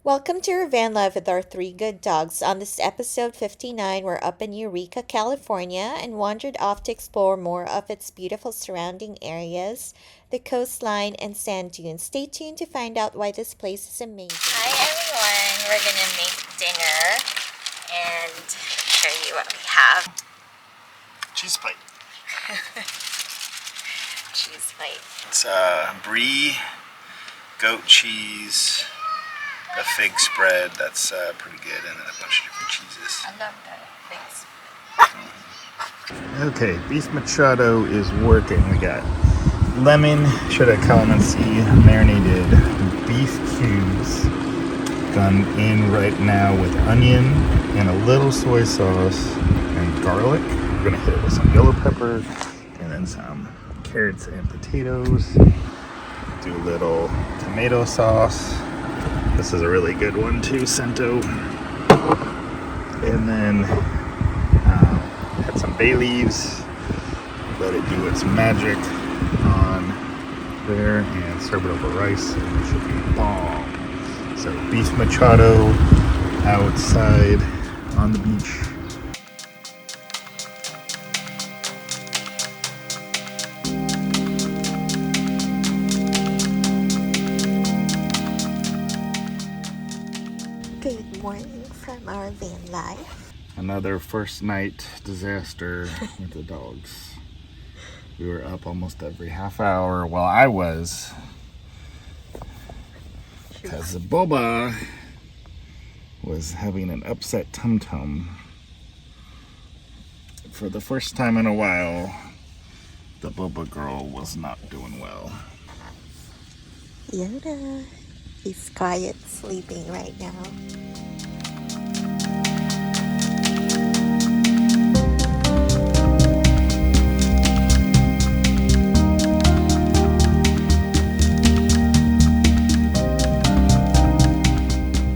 Welcome to our van life with our three good dogs. On this episode 59, we're up in Eureka, California, and wandered off to explore more of its beautiful surrounding areas, the coastline, and sand dunes. Stay tuned to find out why this place is amazing. Hi everyone, we're gonna make dinner and show you what we have. Cheese plate. Cheese plate. It's brie, goat cheese, a fig spread that's pretty good, and then a bunch of different cheeses. I love that. Thanks. Okay, beef machado is working. We got lemon, cheddar calamansi, marinated beef cubes done in right now with onion and a little soy sauce and garlic. We're gonna hit it with some yellow pepper and then some carrots and potatoes. Do a little tomato sauce. This is a really good one too, Cento. And then add some bay leaves, let it do its magic on there, and serve it over rice, and it should be bomb. So beef machado outside on the beach. Good morning from our van life. Another first night disaster with the dogs. We were up almost every half hour. Well, I was, because Boba was having an upset tum-tum. For the first time in a while, the Boba girl was not doing well. Yoda, he's quiet, sleeping right now.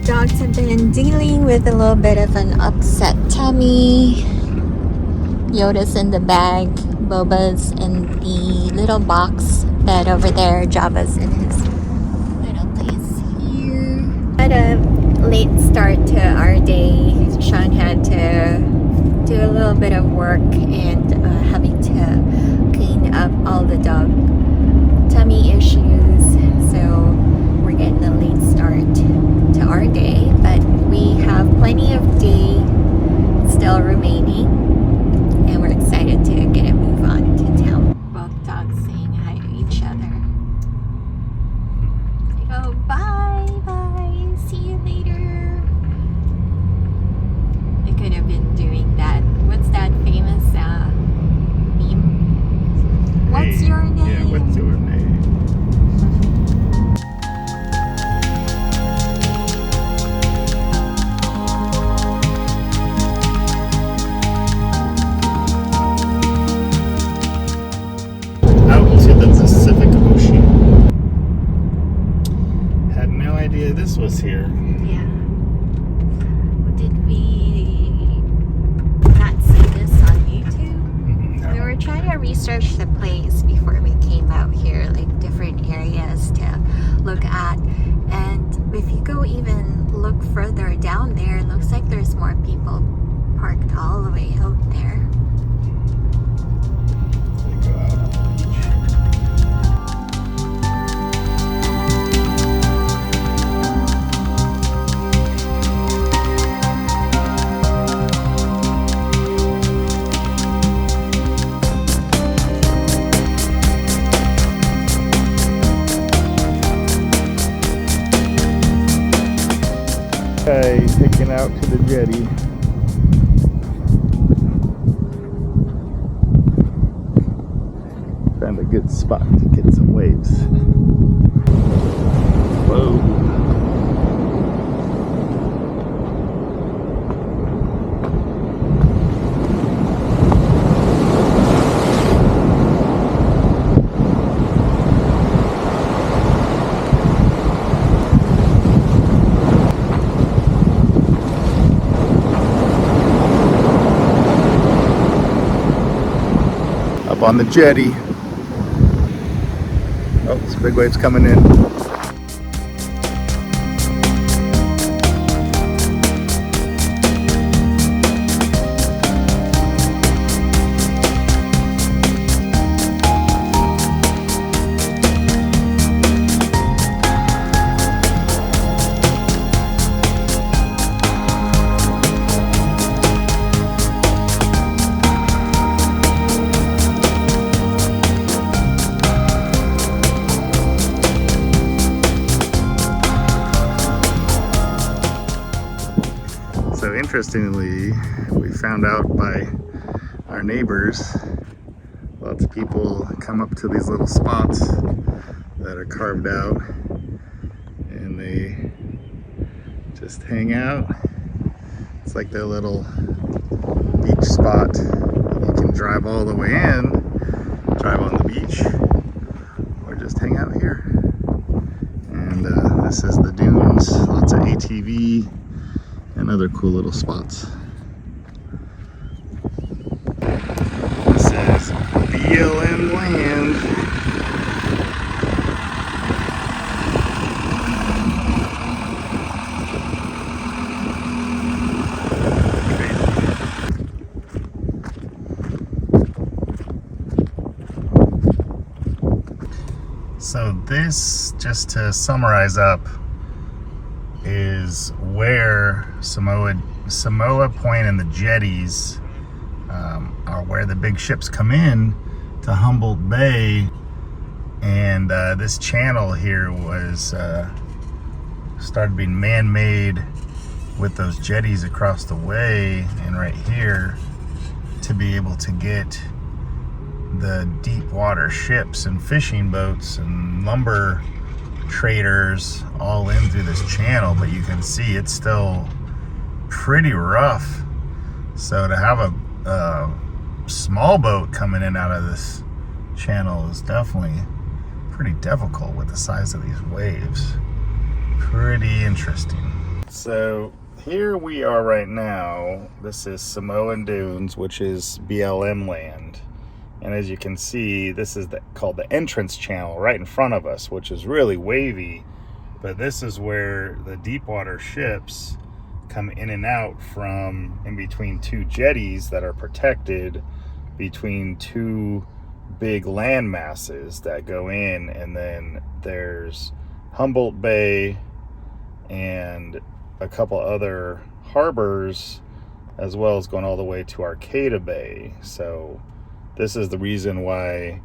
Dogs have been dealing with a little bit of an upset tummy. Yoda's in the bag, Boba's in the little box bed over there, Jabba's in his little place here. Had a late start to our day. Sean had to do a little bit of work and having to clean up all the dog tummy issues. So we're getting a late start to our day, but we have plenty of day still remaining, and we're excited to get a move on to town. Both dogs saying hi to each other. They go, bye, bye, see you later. I could have been doing that. What's that famous meme? What's your name? Yeah, what's your name? This was here. Yeah. Did we not see this on YouTube? No. We were trying to research the place before we came out here, like different areas to look at. And if you go even look further down there, it looks like there's more people parked all the way out there. They go out on the beach. Taking out to the jetty. Found a good spot to get some waves. Whoa. On the jetty. Oh, some big waves coming in. So interestingly, we found out by our neighbors, lots of people come up to these little spots that are carved out and they just hang out. It's like their little beach spot. You can drive all the way in, drive on the beach, or just hang out here. And this is the dunes, lots of ATV and other cool little spots. This is BLM land. So this, just to summarize up, is where Samoa Point and the jetties are where the big ships come in to Humboldt Bay. And this channel here was started being man-made with those jetties across the way and right here to be able to get the deep water ships and fishing boats and lumber traders all in through this channel. But you can see it's still pretty rough, so to have a small boat coming in out of this channel is definitely pretty difficult with the size of these waves. Pretty interesting. So here we are right now. This is Samoa Dunes, which is BLM land. And as you can see, this is called the entrance channel right in front of us, which is really wavy. But this is where the deep water ships come in and out from in between two jetties that are protected between two big land masses that go in. And then there's Humboldt Bay and a couple other harbors, as well as going all the way to Arcata Bay. So this is the reason why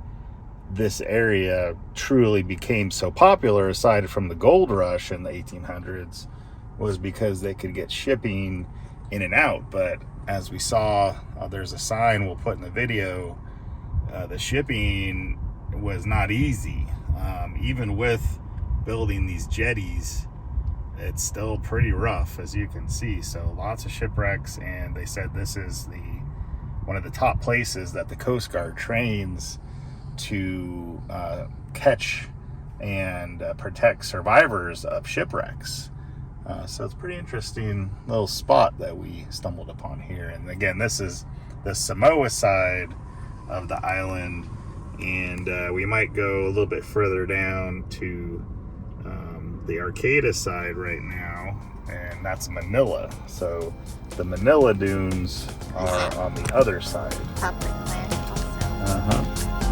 this area truly became so popular, aside from the gold rush in the 1800s, was because they could get shipping in and out. But as we saw, there's a sign we'll put in the video, the shipping was not easy. Even with building these jetties, it's still pretty rough, as you can see. So lots of shipwrecks, and they said this is one of the top places that the Coast Guard trains to catch and protect survivors of shipwrecks. So it's a pretty interesting little spot that we stumbled upon here. And again, this is the Samoa side of the island, and we might go a little bit further down to the Arcata side right now, and that's Manila. So the Manila Dunes are on the other side. Public land also.